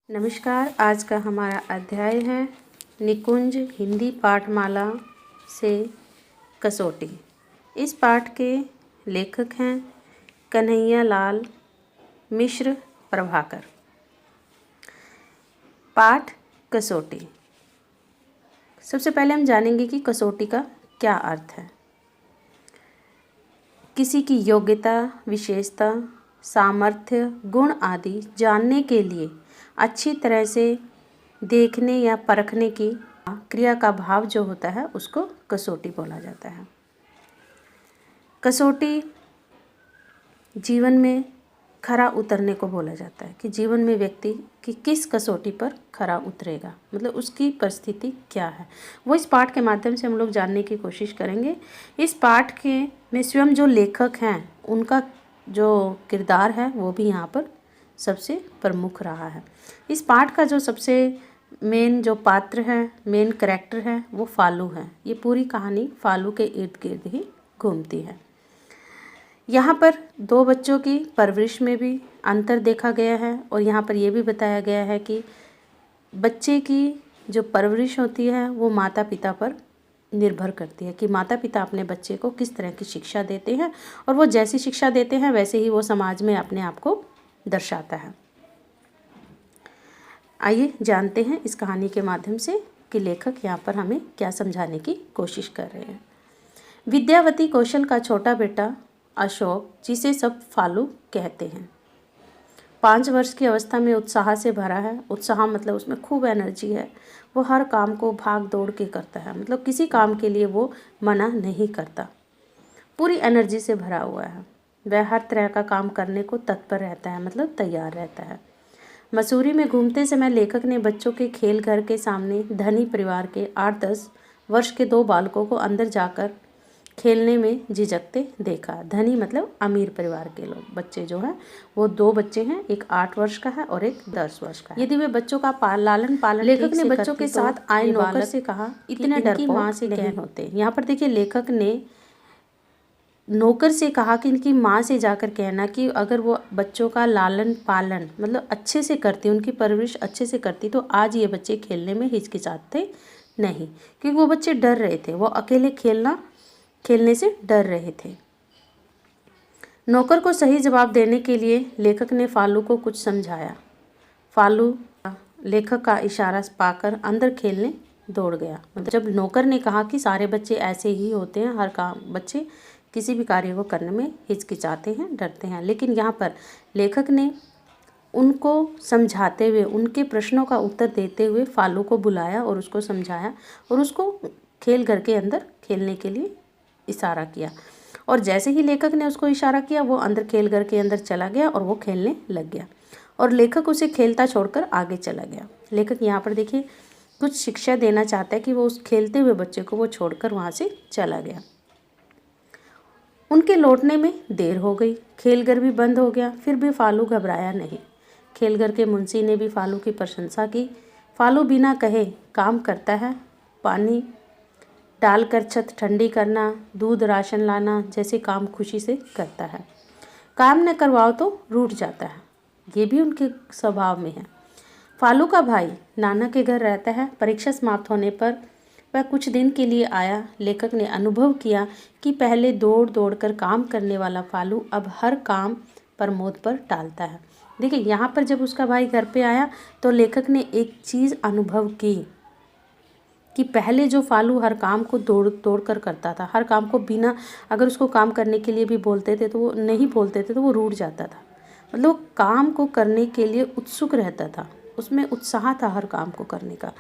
नमस्कार। आज का हमारा अध्याय है निकुंज हिंदी पाठमाला से कसौटी। इस पाठ के लेखक हैं कन्हैया लाल मिश्र प्रभाकर। पाठ कसौटी। सबसे पहले हम जानेंगे कि कसौटी का क्या अर्थ है। किसी की योग्यता, विशेषता, सामर्थ्य, गुण आदि जानने के लिए अच्छी तरह से देखने या परखने की क्रिया का भाव जो होता है उसको कसौटी बोला जाता है। कसौटी जीवन में खरा उतरने को बोला जाता है कि जीवन में व्यक्ति की किस कसौटी पर खरा उतरेगा, मतलब उसकी परिस्थिति क्या है, वो इस पाठ के माध्यम से हम लोग जानने की कोशिश करेंगे। इस पाठ के में स्वयं जो लेखक हैं उनका जो किरदार है वो भी यहाँ पर सबसे प्रमुख रहा है। इस पाठ का जो सबसे मेन जो पात्र है, मेन कैरेक्टर है, वो फालू है। ये पूरी कहानी फालू के इर्द गिर्द ही घूमती है। यहाँ पर दो बच्चों की परवरिश में भी अंतर देखा गया है और यहाँ पर यह भी बताया गया है कि बच्चे की जो परवरिश होती है वो माता पिता पर निर्भर करती है कि माता पिता अपने बच्चे को किस तरह की शिक्षा देते हैं और वो जैसी शिक्षा देते हैं वैसे ही वो समाज में अपने आप को दर्शाता है। आइए जानते हैं इस कहानी के माध्यम से कि लेखक यहाँ पर हमें क्या समझाने की कोशिश कर रहे हैं। विद्यावती कौशल का छोटा बेटा अशोक, जिसे सब फालू कहते हैं, 5 वर्ष की अवस्था में उत्साह से भरा है। उत्साह मतलब उसमें खूब एनर्जी है। वो हर काम को भाग दौड़ के करता है, मतलब किसी काम के लिए वो मना नहीं करता, पूरी एनर्जी से भरा हुआ है। वह हर तरह का काम करने को तत्पर रहता है, मतलब तैयार रहता है। मसूरी में घूमते समय लेखक ने बच्चों के खेल घर के सामने धनी परिवार के 8-10 वर्ष के 2 बालकों को अंदर जाकर खेलने में झिझकते देखा। धनी मतलब अमीर परिवार के लोग। बच्चे जो हैं वो 2 बच्चे हैं, एक 8 वर्ष का है और एक 10 वर्ष का है। यदि वे बच्चों का लालन पालन, लेखक ने बच्चों के साथ आए नौकर से कहा, इतने डरपोक माँ से नहीं होते। यहाँ पर देखिए लेखक ने नौकर से कहा कि इनकी माँ से जाकर कहना कि अगर वो बच्चों का लालन पालन मतलब अच्छे से करती, उनकी परवरिश अच्छे से करती, तो आज ये बच्चे खेलने में हिचकिचाते नहीं, क्योंकि वो बच्चे डर रहे थे, वो अकेले खेलने से डर रहे थे। नौकर को सही जवाब देने के लिए लेखक ने फालू को कुछ समझाया। फालू लेखक का इशारा पाकर अंदर खेलने दौड़ गया। मतलब जब नौकर ने कहा कि सारे बच्चे ऐसे ही होते हैं, हर काम बच्चे किसी भी कार्य को करने में हिचकिचाते हैं, डरते हैं, लेकिन यहाँ पर लेखक ने उनको समझाते हुए, उनके प्रश्नों का उत्तर देते हुए फालू को बुलाया और उसको समझाया और उसको खेल घर के अंदर खेलने के लिए इशारा किया। और जैसे ही लेखक ने उसको इशारा किया वो अंदर खेल घर के अंदर चला गया और वो खेलने लग गया और लेखक उसे खेलता छोड़कर आगे चला गया। लेखक यहाँ पर देखिए कुछ शिक्षा देना चाहता है कि वो उस खेलते हुए बच्चे को वो छोड़कर वहाँ से चला गया। उनके लौटने में देर हो गई, खेलघर भी बंद हो गया, फिर भी फालू घबराया नहीं। खेलघर के मुंशी ने भी फालू की प्रशंसा की। फालू बिना कहे काम करता है, पानी डालकर छत ठंडी करना, दूध राशन लाना जैसे काम खुशी से करता है। काम न करवाओ तो रूठ जाता है, ये भी उनके स्वभाव में है। फालू का भाई नाना के घर रहता है। परीक्षा समाप्त होने पर वह कुछ दिन के लिए आया। लेखक ने अनुभव किया कि पहले दौड़ दौड़ कर काम करने वाला फालू अब हर काम प्रमोद पर टालता है। देखिए यहाँ पर जब उसका भाई घर पे आया तो लेखक ने एक चीज़ अनुभव की कि पहले जो फालू हर काम को दौड़ दौड़ कर करता था, हर काम को बिना, अगर उसको काम करने के लिए भी बोलते थे तो वो नहीं बोलते थे तो वो रूठ जाता था, मतलब काम को करने के लिए उत्सुक रहता था, उसमें उत्साह था हर काम को करने का।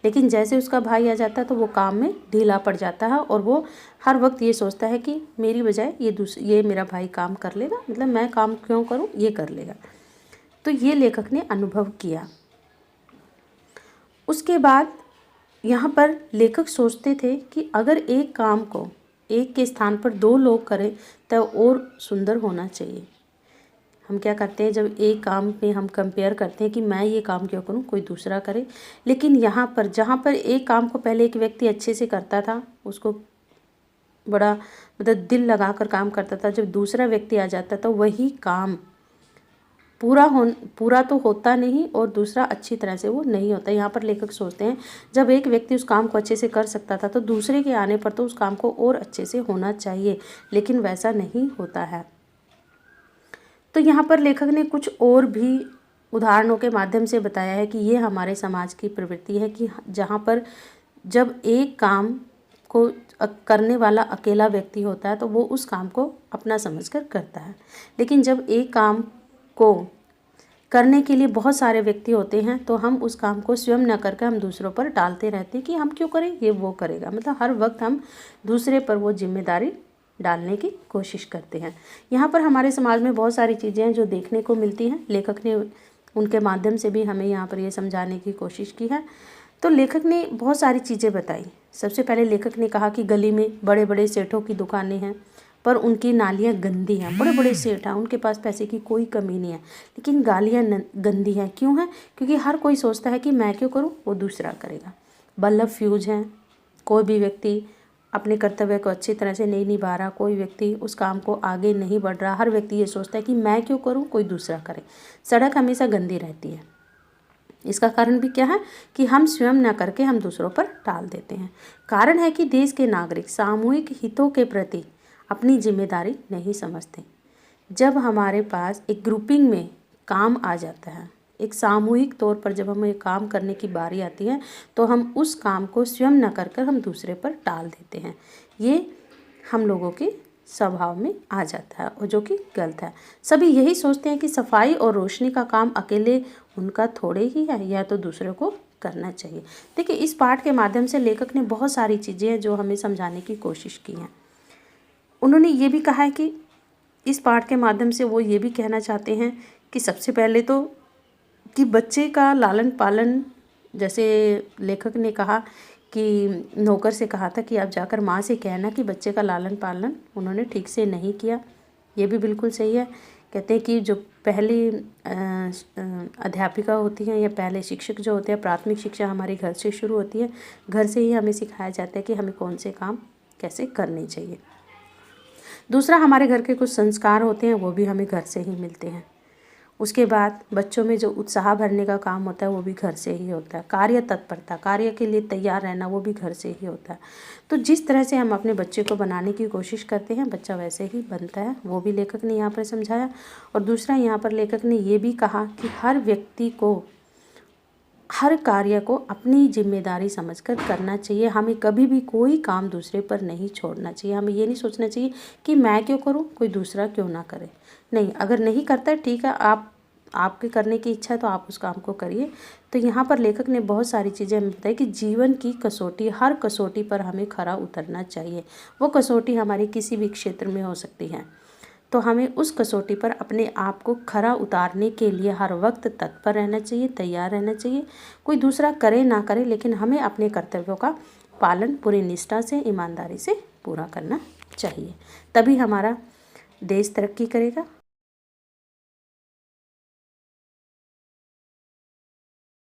लेकिन जैसे उसका भाई आ जाता तो वो काम में ढीला पड़ जाता है और वो हर वक्त ये सोचता है कि मेरी बजाय ये मेरा भाई काम कर लेगा, मतलब मैं काम क्यों करूं, ये कर लेगा। तो ये लेखक ने अनुभव किया। उसके बाद यहाँ पर लेखक सोचते थे कि अगर एक काम को एक के स्थान पर 2 लोग करें तो और सुंदर होना चाहिए। हम क्या करते हैं, जब एक काम में हम कंपेयर करते हैं कि मैं ये काम क्यों करूं, कोई दूसरा करे, लेकिन यहाँ पर जहाँ पर एक काम को पहले एक व्यक्ति अच्छे से करता था, उसको बड़ा मतलब दिल लगाकर काम करता था, जब दूसरा व्यक्ति आ जाता था वही काम पूरा तो होता नहीं और दूसरा अच्छी तरह से वो नहीं होता। यहाँ पर लेखक सोचते हैं जब एक व्यक्ति उस काम को अच्छे से कर सकता था तो दूसरे के आने पर तो उस काम को और अच्छे से होना चाहिए, लेकिन वैसा नहीं होता है। तो यहाँ पर लेखक ने कुछ और भी उदाहरणों के माध्यम से बताया है कि ये हमारे समाज की प्रवृत्ति है कि जहाँ पर जब एक काम को करने वाला अकेला व्यक्ति होता है तो वो उस काम को अपना समझकर करता है, लेकिन जब एक काम को करने के लिए बहुत सारे व्यक्ति होते हैं तो हम उस काम को स्वयं न करके हम दूसरों पर टालते रहते हैं कि हम क्यों करें, ये वो करेगा। मतलब हर वक्त हम दूसरे पर वो जिम्मेदारी डालने की कोशिश करते हैं। यहाँ पर हमारे समाज में बहुत सारी चीज़ें हैं जो देखने को मिलती हैं। लेखक ने उनके माध्यम से भी हमें यहाँ पर ये समझाने की कोशिश की है। तो लेखक ने बहुत सारी चीज़ें बताई। सबसे पहले लेखक ने कहा कि गली में बड़े बड़े सेठों की दुकानें हैं पर उनकी नालियाँ गंदी हैं। बड़े बड़े सेठ हैं, उनके पास पैसे की कोई कमी नहीं है, लेकिन गालियाँ गंदी हैं। क्यों है? क्योंकि हर कोई सोचता है कि मैं क्यों करूँ, वो दूसरा करेगा। बल्ब फ्यूज हैं, कोई भी व्यक्ति अपने कर्तव्य को अच्छी तरह से नहीं निभा रहा, कोई व्यक्ति उस काम को आगे नहीं बढ़ रहा, हर व्यक्ति ये सोचता है कि मैं क्यों करूँ, कोई दूसरा करे। सड़क हमेशा गंदी रहती है। इसका कारण भी क्या है कि हम स्वयं न करके हम दूसरों पर टाल देते हैं। कारण है कि देश के नागरिक सामूहिक हितों के प्रति अपनी जिम्मेदारी नहीं समझते। जब हमारे पास एक ग्रुपिंग में काम आ जाता है, एक सामूहिक तौर पर जब हमें काम करने की बारी आती है तो हम उस काम को स्वयं न कर हम दूसरे पर टाल देते हैं। ये हम लोगों के स्वभाव में आ जाता है और जो कि गलत है। सभी यही सोचते हैं कि सफाई और रोशनी का काम अकेले उनका थोड़े ही है, या तो दूसरे को करना चाहिए। देखिए, इस पाठ के माध्यम से लेखक ने बहुत सारी चीज़ें जो हमें समझाने की कोशिश की हैं। उन्होंने ये भी कहा है कि इस पाठ के माध्यम से वो ये भी कहना चाहते हैं कि सबसे पहले तो कि बच्चे का लालन पालन, जैसे लेखक ने कहा कि नौकर से कहा था कि आप जाकर माँ से कहना कि बच्चे का लालन पालन उन्होंने ठीक से नहीं किया। ये भी बिल्कुल सही है। कहते हैं कि जो पहली अध्यापिका होती हैं या पहले शिक्षक जो होते हैं, प्राथमिक शिक्षा हमारे घर से शुरू होती है। घर से ही हमें सिखाया जाता है कि हमें कौन से काम कैसे करने चाहिए। दूसरा, हमारे घर के कुछ संस्कार होते हैं, वो भी हमें घर से ही मिलते हैं। उसके बाद बच्चों में जो उत्साह भरने का काम होता है वो भी घर से ही होता है। कार्य तत्परता, कार्य के लिए तैयार रहना, वो भी घर से ही होता है। तो जिस तरह से हम अपने बच्चे को बनाने की कोशिश करते हैं, बच्चा वैसे ही बनता है, वो भी लेखक ने यहाँ पर समझाया। और दूसरा, यहाँ पर लेखक ने ये भी कहा कि हर व्यक्ति को हर कार्य को अपनी जिम्मेदारी समझकर करना चाहिए। हमें कभी भी कोई काम दूसरे पर नहीं छोड़ना चाहिए। हमें ये नहीं सोचना चाहिए कि मैं क्यों करूं, कोई दूसरा क्यों ना करे। नहीं, अगर नहीं करता है ठीक है, आपके करने की इच्छा है तो आप उस काम को करिए। तो यहाँ पर लेखक ने बहुत सारी चीज़ें हमें बताई कि जीवन की कसौटी, हर कसौटी पर हमें खरा उतरना चाहिए। वो कसौटी हमारी किसी भी क्षेत्र में हो सकती है, तो हमें उस कसौटी पर अपने आप को खरा उतारने के लिए हर वक्त तत्पर रहना चाहिए, तैयार रहना चाहिए। कोई दूसरा करे ना करे, लेकिन हमें अपने कर्तव्यों का पालन पूरी निष्ठा से, ईमानदारी से पूरा करना चाहिए। तभी हमारा देश तरक्की करेगा,